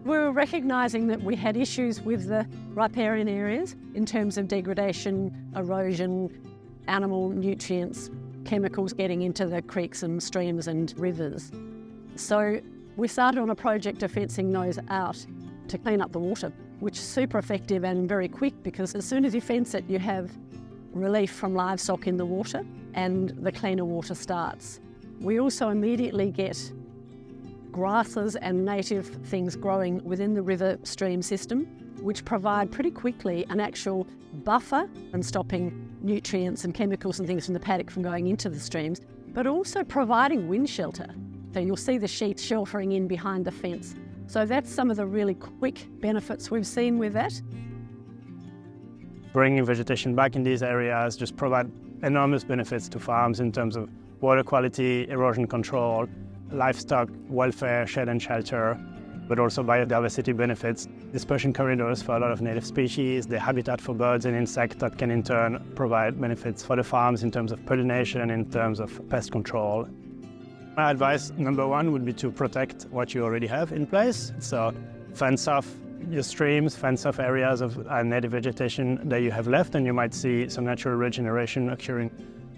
We were recognising that we had issues with the riparian areas in terms of degradation, erosion, animal nutrients, chemicals getting into the creeks and streams and rivers. So we started on a project of fencing those out to clean up the water, which is super effective and very quick, because as soon as you fence it, you have relief from livestock in the water and the cleaner water starts. We also immediately get grasses and native things growing within the river stream system, which provide pretty quickly an actual buffer and stopping nutrients and chemicals and things from the paddock from going into the streams, but also providing wind shelter. So you'll see the sheep sheltering in behind the fence. So that's some of the really quick benefits we've seen with that. Bringing vegetation back in these areas just provide enormous benefits to farms in terms of water quality, erosion control, livestock welfare, shade and shelter, but also biodiversity benefits. Dispersion corridors for a lot of native species, the habitat for birds and insects that can in turn provide benefits for the farms in terms of pollination, in terms of pest control. My advice, number one, would be to protect what you already have in place. So fence off your streams, fence off areas of native vegetation that you have left, and you might see some natural regeneration occurring.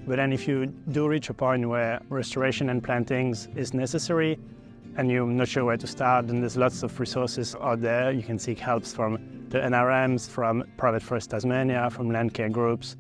But then if you do reach a point where restoration and plantings is necessary and you're not sure where to start, then there's lots of resources out there. You can seek help from the NRMs, from Private Forest Tasmania, from land care groups.